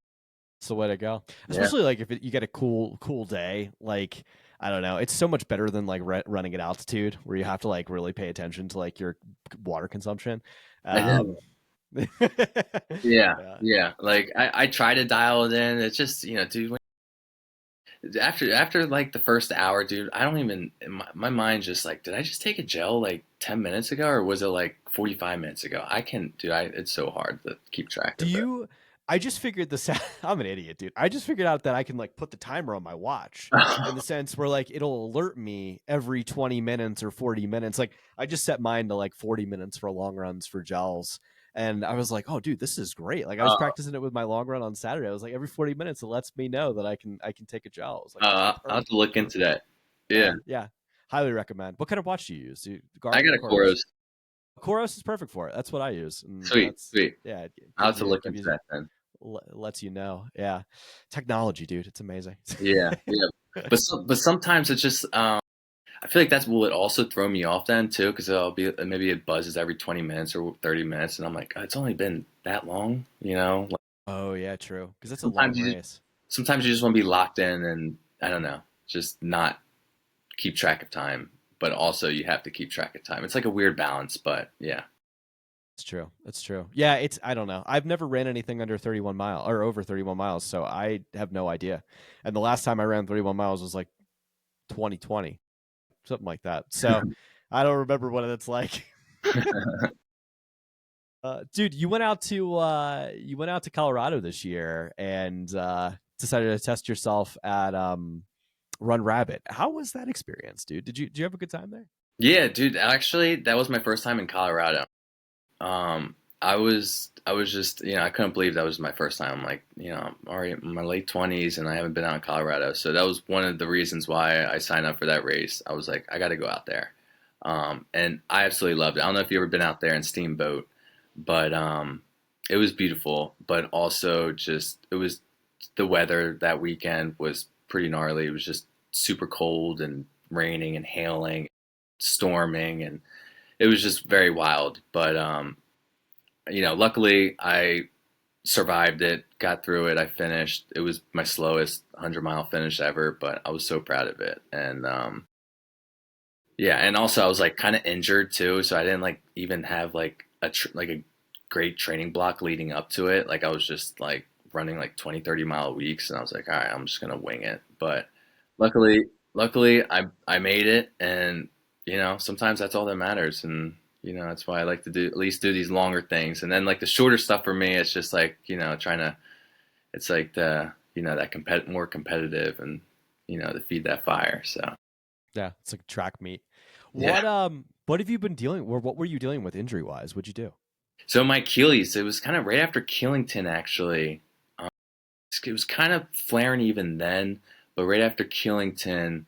It's the way to go. yeah, Especially like if you get a cool day. Like I don't know, it's so much better than like running at altitude where you have to like really pay attention to like your water consumption. I Um, know. Yeah, yeah, yeah. Like I try to dial it in. It's just, dude, after like the first hour, dude, I don't even my mind's just like, did I just take a gel like 10 minutes ago or was it like 45 minutes ago? Dude, it's so hard to keep track do of it. you? I just figured this out. I'm an idiot, dude. I just figured out that I can like put the timer on my watch in the sense where like it'll alert me every 20 minutes or 40 minutes. Like I just set mine to like 40 minutes for long runs for gels. And I was like, oh dude, this is great. Like I was Uh, practicing it with my long run on Saturday. I was like, every 40 minutes it lets me know that I can take a gel. I was like, oh, I'll have to perfect, look into perfect. that. Yeah, Yeah, yeah. Highly recommend. What kind of watch do you use? Do you I Garmin got or a Coros? Coros. Coros is perfect for it. That's what I use. And Sweet, that's sweet. yeah, it I'll have gives to you look give into you that then. lets you know. Yeah. Technology, dude. It's amazing. Yeah, yeah. But sometimes it's just I feel like that's will it also throw me off then too because it'll be maybe it buzzes every 20 minutes or 30 minutes and I'm like, oh, it's only been that long, you know? Like Oh, yeah, true. Because it's a long sometimes you just race. sometimes you just want to be locked in and I don't know, just not keep track of time, but also you have to keep track of time. It's like a weird balance, but yeah. It's true. It's true. Yeah, it's I don't know. I've never ran anything under 31 mile or over 31 miles, so I have no idea. And the last time I ran 31 miles was like 2020, something like that. So I don't remember what it's like. Dude, you went out to Colorado this year and decided to test yourself at Run Rabbit. How was that experience, dude? Did you have a good time there? Yeah, dude, actually that was my first time in Colorado. I was just, I couldn't believe that was my first time. I'm like, I'm already in my late 20s and I haven't been out in Colorado. So that was one of the reasons why I signed up for that race. I was like, I got to go out there. And I absolutely loved it. I don't know if you've ever been out there in Steamboat, but it was beautiful, but also just it was the weather that weekend was pretty gnarly. It was just super cold and raining and hailing, storming, and it was just very wild. But luckily I survived it, got through it. I finished. It was my slowest 100-mile finish ever, but I was so proud of it. And yeah, and also I was like kind of injured too, so I didn't like even have like like a great training block leading up to it. Like I was just like running like 20, 30 mile weeks, and I was like, all right, I'm just gonna wing it. But luckily, luckily I made it, and sometimes that's all that matters, and that's why I like to do at least do these longer things, and then like the shorter stuff for me, it's just like trying to, it's like the that more competitive, and to feed that fire. So Yeah, it's like a track meet. yeah. What have you been dealing or what were you dealing with injury wise? What'd you do? So my Achilles, it was kind of right after Killington, actually. Um, it was kind of flaring even then, but right after Killington,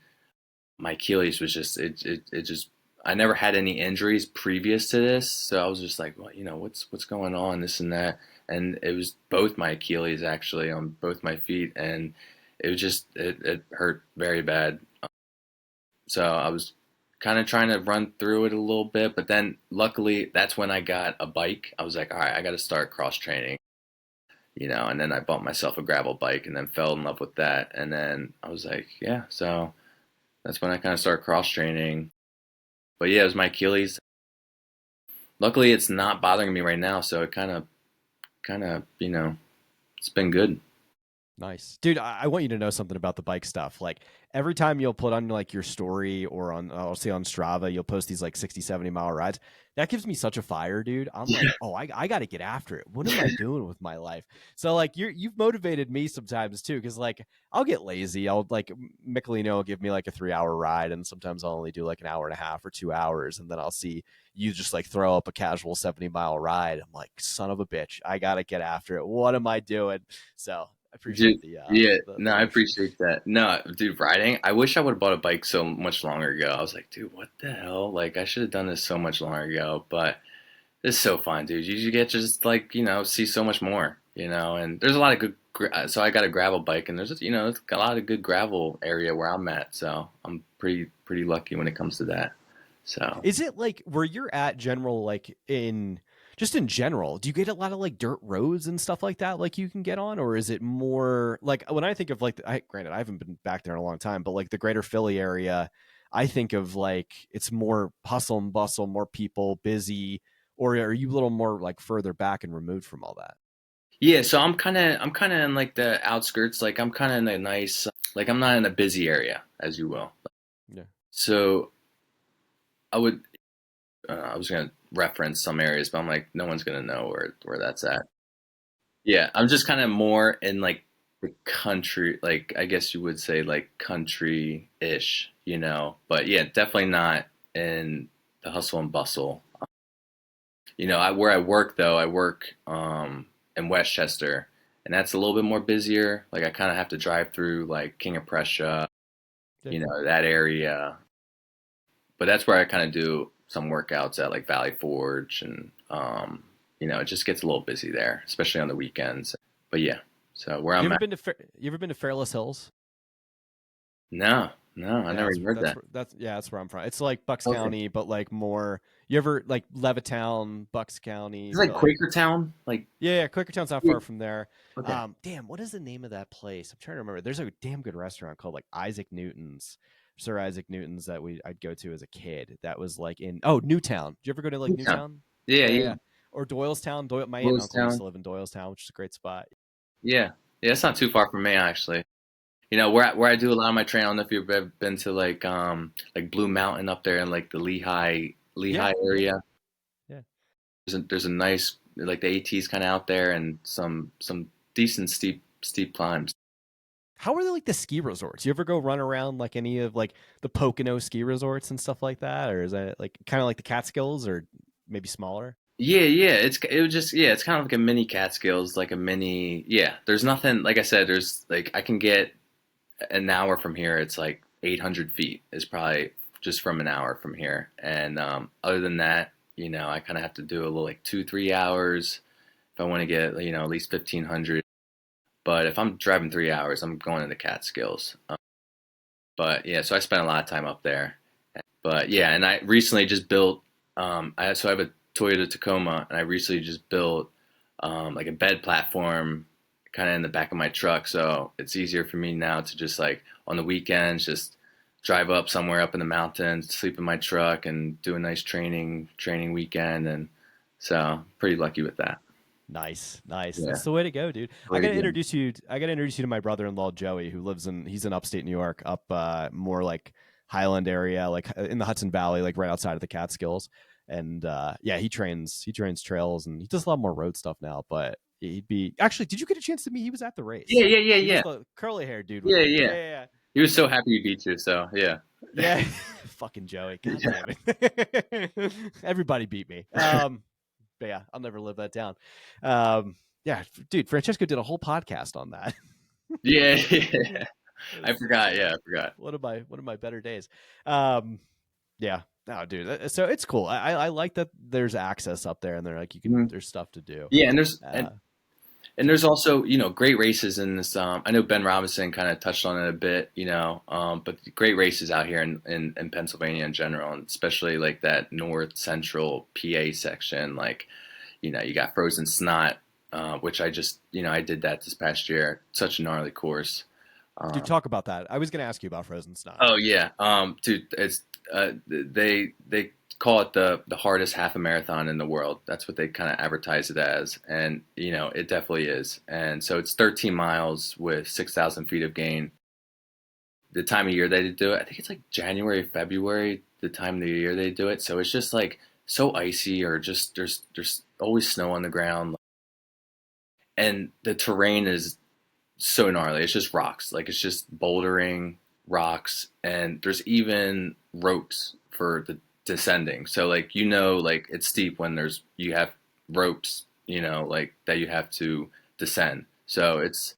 my Achilles was just it just I never had any injuries previous to this, so I was just like, well, what's going on, this and that, and it was both my Achilles actually on both my feet, and it was just it hurt very bad. So I was kind of trying to run through it a little bit, but then luckily that's when I got a bike. I was like, all right, I got to start cross training, and then I bought myself a gravel bike and then fell in love with that. And then I was like, yeah, so that's when I kind of started cross training. But yeah, it was my Achilles. Luckily, it's not bothering me right now, so it kind of, it's been good. Nice. Dude, I want you to know something about the bike stuff. Like every time you'll put on like your story or on I'll say on Strava, you'll post these like 60, 70 mile rides. That gives me such a fire, dude. I'm like, oh, I got to get after it. What am I doing with my life? So like you've motivated me sometimes too, because like I'll get lazy. I'll like Michelino will give me like a 3 hour ride, and sometimes I'll only do like an hour and a half or 2 hours, and then I'll see you just like throw up a casual 70 mile ride. I'm like, son of a bitch, I gotta get after it. What am I doing? So I appreciate Dude, yeah, the no, I notion. appreciate that. No, dude, riding. I wish I would have bought a bike so much longer ago. I was like, dude, what the hell? Like, I should have done this so much longer ago. But it's so fun, dude. You get to just like, see so much more, And there's a lot of good. So I got a gravel bike, and there's a lot of good gravel area where I'm at. So I'm pretty lucky when it comes to that. So. Is it like where you're at general, like in just in general, do you get a lot of like dirt roads and stuff like that, like you can get on? Or is it more like when I think of like, granted, I haven't been back there in a long time, but like the greater Philly area, I think of like it's more hustle and bustle, more people, busy, or are you a little more like further back and removed from all that? Yeah, so I'm kind of in like the outskirts. Like I'm kind of in a nice, like I'm not in a busy area, as you will. Yeah. So I would, I was gonna reference some areas, but I'm like, no one's gonna know where that's at. Yeah, I'm just kind of more in like the country, like I guess you would say like country-ish, you know. But yeah, definitely not in the hustle and bustle. You know, where I work though, I work in Westchester, and that's a little bit more busier. Like I kind of have to drive through like King of Prussia, Yeah. you know, that area. But that's where I kind of do some workouts at like Valley Forge, and you know, it just gets a little busy there, especially on the weekends. But yeah, so where You I'm ever at, been to you ever been to Fairless Hills? no, no, I Yeah, never even heard that. that's where I'm from. It's like Bucks Okay, County, but like more. You ever like Levittown, Bucks County, it's like but like Quakertown, like yeah, Quakertown's not yeah, far from there. okay, Damn, what is the name of that place? I'm trying to remember. There's a damn good restaurant called like Isaac Newton's, Sir Isaac Newton's that I'd go to as a kid. That was like in Newtown. Did you ever go to like Newtown. Newtown? Yeah, Yeah, yeah, yeah. Or Doylestown. My aunt and uncle used Lewistown. to live in Doylestown, which is a great spot. Yeah, yeah, it's not too far from me actually. You know, where I do a lot of my training. I don't know if you've ever been to like Blue Mountain up there in like the Yeah, Lehigh yeah, area. yeah. There's a nice like the AT's kind of out there and some decent steep climbs. How are they like the ski resorts? You ever go run around like any of like the Pocono ski resorts and stuff like that, or is that like kind of like the Catskills, or maybe smaller? Yeah, yeah, it was just yeah, it's kind of like a mini Catskills, like a mini yeah. There's nothing like I said. There's like I can get an hour from here. It's like 800 feet is probably just from an hour from here. And other than that, you know, I kind of have to do a little like 2 3 hours if I want to get you know at least 1500. But if I'm driving 3 hours, I'm going to the Catskills. But yeah, so I spent a lot of time up there. But yeah, and I recently just built. So I have a Toyota Tacoma, and I recently just built like a bed platform, kind of in the back of my truck. So it's easier for me now to just like on the weekends just drive up somewhere up in the mountains, sleep in my truck, and do a nice training weekend. And so pretty lucky with that. Nice, nice. Yeah, That's the way to go, dude. way to go. I gotta introduce you to my brother-in-law Joey, who he's in upstate New York, up more like Highland area, like in the Hudson Valley, like right outside of the Catskills. And yeah, he trains trails and he does a lot more road stuff now. But he'd be actually. Did you get a chance to meet? He was at the Yeah, race. yeah, yeah, He was yeah, the curly haired dude with yeah, me. yeah. Yeah, He was so happy he beat you. So yeah. yeah, yeah. Fucking Joey. God Yeah. damn it. Everybody beat me. But yeah, I'll never live that down. Yeah, dude, Francesco did a whole podcast on that. Yeah, yeah. I It's forgot. Yeah, I forgot. one of my better days. Um, yeah, no, dude. So it's cool. I like that there's access up there, and they're like Mhm. there's stuff to do. Yeah, Uh, and there's also you know great races in this. I know Ben Robinson kind of touched on it a bit, you know, but great races out here in Pennsylvania in general, and especially like that north central PA section. Like you know, you got Frozen Snot, which I just you know I did that this past year. Such a gnarly course. dude, Um, talk about that. I was gonna ask you about Frozen Snot. oh yeah, dude, it's they call it the hardest half a marathon in the world. That's what they kind of advertise it as, and you know it definitely is. And so it's 13 miles with 6,000 feet of gain. The time of year they do it, I think it's like January, February, the time of the year they do it. So it's just like so icy, or just there's always snow on the ground, and the terrain is so gnarly. It's just rocks. Like it's just bouldering rocks, and there's even ropes for the descending. So like you know, like it's steep when you have ropes, you know, like that you have to descend. So it's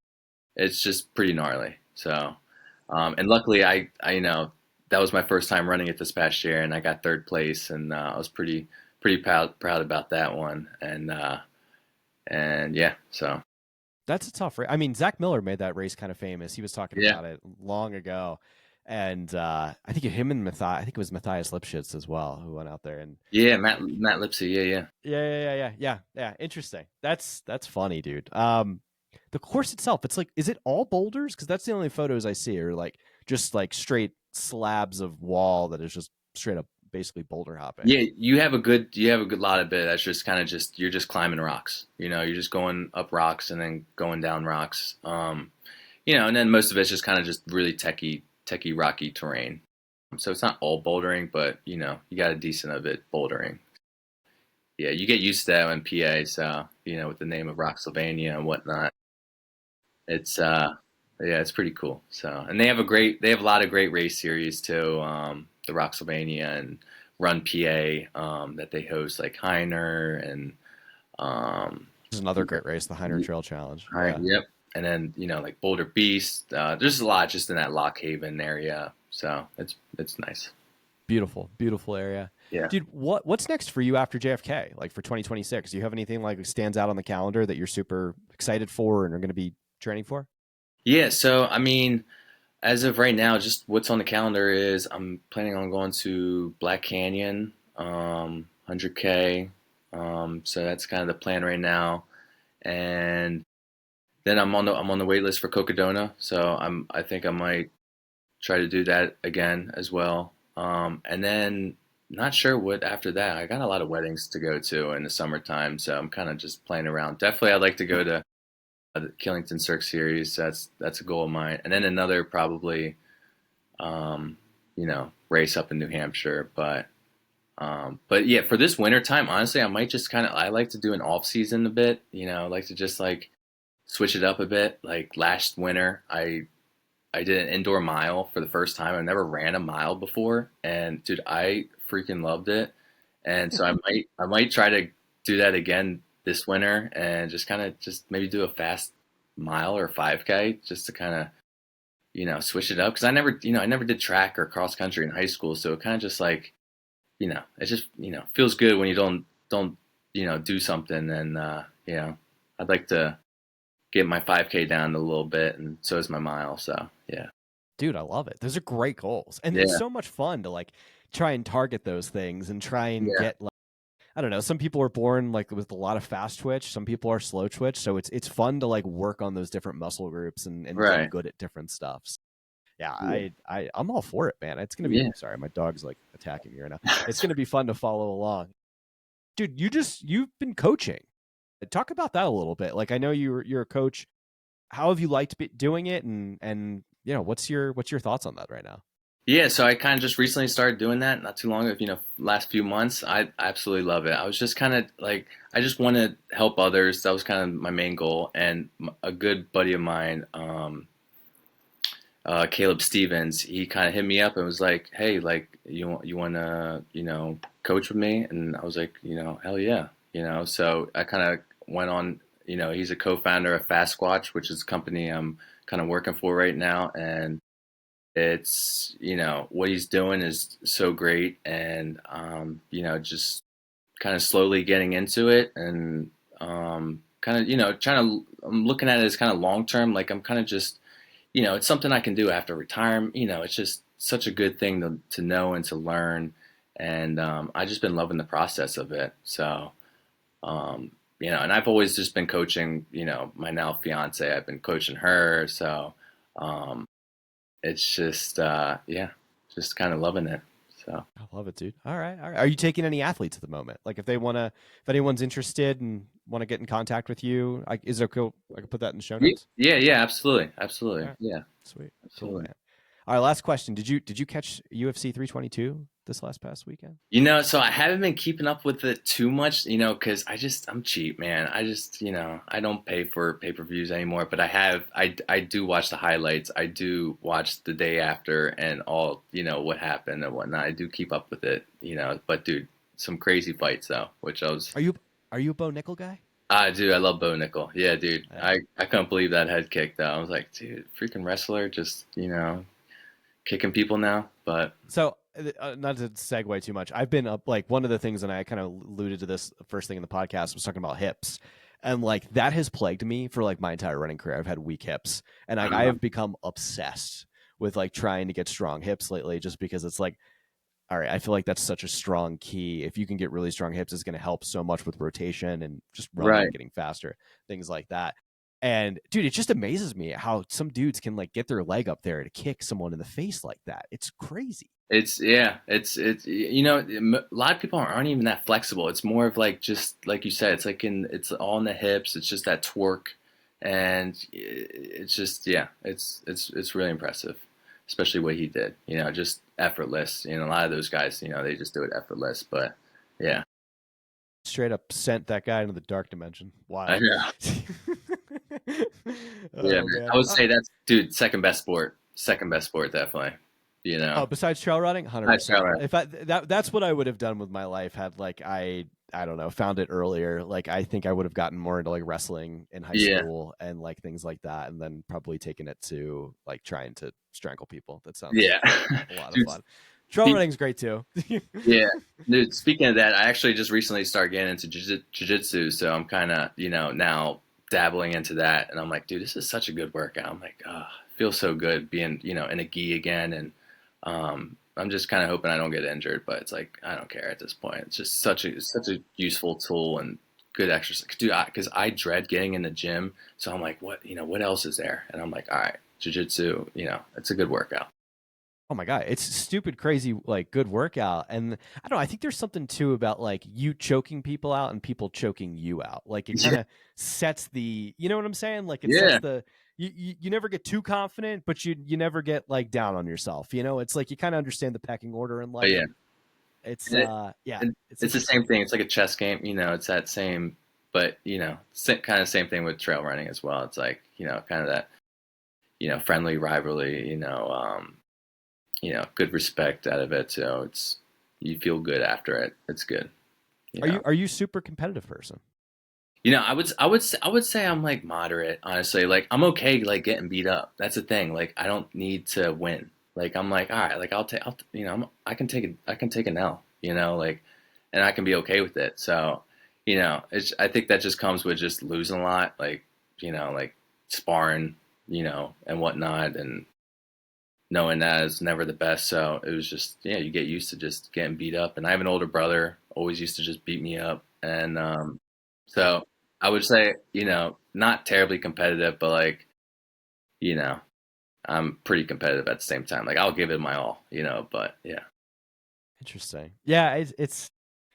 just pretty gnarly. So and luckily I you know that was my first time running it this past year, and I got third place, and I was pretty proud about that one, and yeah, so That's a tough race. I mean, Zach Miller made that race kind of famous. He was talking yeah. about it long ago, and I think him and Matthias, I think it was Matthias Lipschitz as well, who went out there and Yeah, Matt Lipsy. Yeah, yeah. yeah. Interesting. That's funny, dude. The course itself, it's like, is it all boulders? Because that's the only photos I see, are like just like straight slabs of wall that is just straight up basically boulder hopping. Yeah, you have a good lot of it. That's just kind of just you're just climbing rocks. You know, you're just going up rocks and then going down rocks. You know, and then most of it's just kind of just really techie rocky terrain. So it's not all bouldering, but you know, you got a decent of it bouldering. Yeah, you get used to that in PA, so with the name of Roxylvania and whatnot, it's yeah, it's pretty cool. So, and they have a lot of great race series too. The Roxylvania and Run PA that they host, like Heiner and um, This is another great race, the Heiner Trail Challenge. Yeah. Yep, and then like Boulder Beast. There's a lot just in that Lock Haven area, so it's nice. Beautiful, beautiful area. Yeah. Dude, what's next for you after JFK? Like for 2026? Do you have anything like stands out on the calendar that you're super excited for and are going to be training for? Yeah, so I mean, as of right now, just what's on the calendar is I'm planning on going to Black Canyon, 100K. So that's kind of the plan right now. And then I'm on the wait list for Cocodona, so I think I might try to do that again as well. And then not sure what after that. I got a lot of weddings to go to in the summertime, so I'm kind of just playing around. Definitely, I'd like to go to the Killington Cirque Series. That's a goal of mine. And then another probably race up in New Hampshire. But yeah, for this winter time, honestly, I might just I like to do an off season a bit. I like to just like switch it up a bit. Like last winter, I did an indoor mile for the first time. I never ran a mile before, and dude, I freaking loved it. And so I might try to do that again this winter, and just kind of just maybe do a fast mile or 5K just to kind of switch it up because I never did track or cross country in high school, so it kind of just like it just feels good when you don't do something, and I'd like to get my 5K down a little bit, and so is my mile. So yeah, Dude, I love it. Those are great goals. And it's yeah, so much fun to like try and target those things and try and yeah, get like I don't know, some people are born like with a lot of fast twitch, some people are slow twitch, so it's fun to like work on those different muscle groups and get right, good at different stuffs. Yeah, yeah, I'm all for it, man. It's gonna be yeah. sorry, my dog's like attacking me right now. It's gonna be fun to follow along. Dude, you've been coaching. Talk about that a little bit. Like I know you're a coach. How have you liked doing it and what's your thoughts on that right now? Yeah, so I kind of just recently started doing that not too long ago, last few months. I absolutely love it. I was just kind of like, I just want to help others. That was kind of my main goal. And a good buddy of mine, Caleb Stevens, he kind of hit me up and was like, "Hey, like you want to coach with me?" And I was like, hell yeah, So I kind of went on. He's a co-founder of Fast Squatch, which is a company I'm kind of working for right now, and it's what he's doing is so great, and just kind of slowly getting into it, and kind of trying to. I'm looking at it as kind of long term. Like I'm kind of just it's something I can do after retirement. It's just such a good thing to know and to learn. And I just been loving the process of it. So, and I've always just been coaching, my now fiance, I've been coaching her. So, um, it's just, yeah, just kind of loving it. So, I love it, dude. All right, all right. Are you taking any athletes at the moment? Like, if anyone's interested and want to get in contact with you, is it cool? I can put that in the show notes. yeah, yeah, absolutely. Absolutely. All right, Yeah, sweet, cool, absolutely. man. All right, last question. Did you catch UFC 322 this last past weekend? So I haven't been keeping up with it too much, because I'm cheap, man. I just, I don't pay for pay-per-views anymore, but I do watch the highlights. I do watch the day after and all, what happened and whatnot. I do keep up with it, but dude, some crazy fights though, which I was, Are you a Bo Nickel guy? dude, I love Bo Nickel. Yeah, dude. Yeah. I couldn't believe that head kick though. I was like, dude, freaking wrestler, just, kicking people now, but So, not to segue too much, I've been up like one of the things, and I kind of alluded to this first thing in the podcast was talking about hips, and like that has plagued me for like my entire running career. I've had weak hips, and I um, have become obsessed with like trying to get strong hips lately, just because it's like, all right, I feel like that's such a strong key. If you can get really strong hips, it's going to help so much with rotation and just running right. and getting faster, things like that. And dude, it just amazes me how some dudes can like get their leg up there to kick someone in the face like that. It's crazy. A lot of people aren't even that flexible. It's more of like just like you said, it's all in the hips. It's just that torque, and it's just yeah, it's really impressive, especially what he did. Just effortless. A lot of those guys, they just do it effortless. But yeah, straight up sent that guy into the dark dimension. I Wild. know. Yeah, Oh man. man. I would say that's, dude, second best sport. Second best sport, definitely. You Oh, know, besides trail running, nice 100%. trail. If I that's what I would have done with my life had like I don't know, found it earlier. Like I think I would have gotten more into like wrestling in high Yeah, school and like things like that, and then probably taken it to like trying to strangle people. That sounds yeah, a lot of dude. fun. Trail running's great too. Yeah, dude. Speaking of that, I actually just recently started getting into jujitsu, so I'm kind of, now dabbling into that, and I'm like, dude, this is such a good workout. I'm like, oh, it feels so good being, in a gi again, and I'm just kind of hoping I don't get injured, but it's like I don't care at this point. It's just such a useful tool and good exercise, dude. Because I dread getting in the gym, so I'm like, what else is there? And I'm like, all right, jujitsu, it's a good workout. Oh my god, it's stupid crazy like good workout. And I don't know, I think there's something too about like you choking people out and people choking you out. Like it kind Yeah, of sets the, you know what I'm saying? Like it sets yeah, the you never get too confident, but you never get like down on yourself. You know, it's like you kind of understand the pecking order in but life. yeah. It's And yeah, and it's it's the interesting. same thing. It's like a chess game. It's that same, but kind of same thing with trail running as well. It's like kind of that friendly rivalry. Good respect out of it. So you feel good after it. It's good. You know. Are you super competitive person? I would say I'm like moderate, honestly. Like I'm okay like getting beat up. That's the thing. Like I don't need to win. Like I'm like, all right, like I can take an L, like, and I can be okay with it. So, I think that just comes with just losing a lot, like sparring, and whatnot, and knowing that is never the best. So it was just, yeah, you get used to just getting beat up. And I have an older brother, always used to just beat me up. And so I would say, not terribly competitive, but like, you know, I'm pretty competitive at the same time. Like I'll give it my all, but yeah. Interesting. Yeah, it's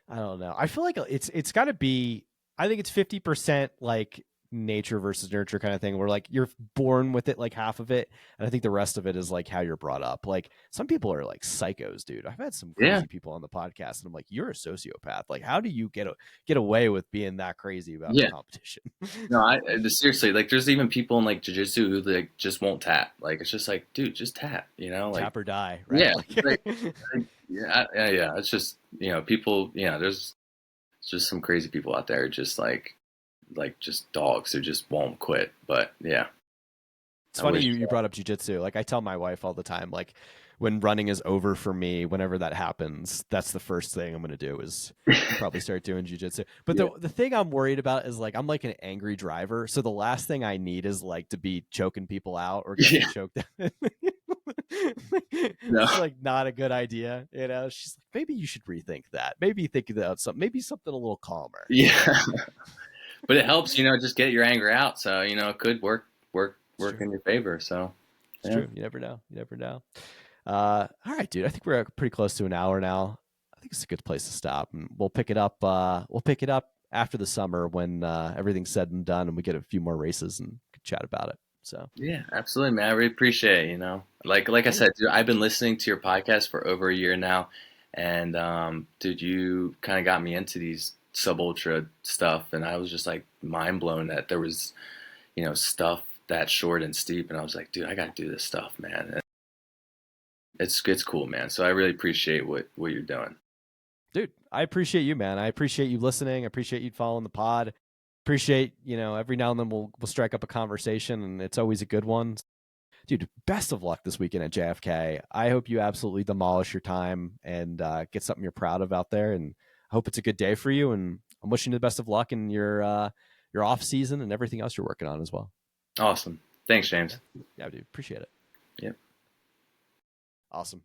I don't know. I feel like it's got to be. I think it's 50% like nature versus nurture kind of thing, where like you're born with it, like half of it, and I think the rest of it is like how you're brought up. Like some people are like psychos, dude. I've had some Yeah. crazy people on the podcast, and I'm like, you're a sociopath. Like, how do you get away with being that crazy about Yeah. competition? No, seriously, like there's even people in like jujitsu who like just won't tap. Like it's just like, dude, just tap, like, Tap or die, right? yeah, Like, yeah, yeah, yeah. It's just, people, there's just some crazy people out there just like just dogs who just won't quit. But yeah, it's I funny wish. you brought up jujitsu. Like I tell my wife all the time, like when running is over for me, whenever that happens, that's the first thing I'm gonna do is probably start doing jujitsu. But Yeah, the thing I'm worried about is like I'm like an angry driver, so the last thing I need is like to be choking people out or getting yeah, choked out. no, It's like not a good idea, you know. She's like, maybe you should rethink that. Maybe think about something. Maybe something a little calmer, you know. yeah. But it helps, just get your anger out. So it could It's work true. in your favor. So It's yeah, true. You never know. You never know. All right, dude. I think we're pretty close to an hour now. I think it's a good place to stop, and we'll pick it up. We'll pick it up after the summer when everything's said and done, and we get a few more races and chat about it. So, yeah, absolutely, man. I really appreciate it. Like I yeah, said, dude, I've been listening to your podcast for over a year now, and dude, you kind of got me into these sub ultra stuff, and I was just like mind blown that there was stuff that short and steep, and I was like, dude, I got to do this stuff, man. And it's cool, man. So I really appreciate what you're doing. dude, I appreciate you, man. I appreciate you listening. I appreciate you following the pod. Appreciate every now and then we'll strike up a conversation, and it's always a good one. Dude, best of luck this weekend at JFK. I hope you absolutely demolish your time and get something you're proud of out there. And I hope it's a good day for you. And I'm wishing you the best of luck in your off season and everything else you're working on as well. Awesome. Thanks, Yeah, James. yeah, dude, appreciate it. Yep. Awesome.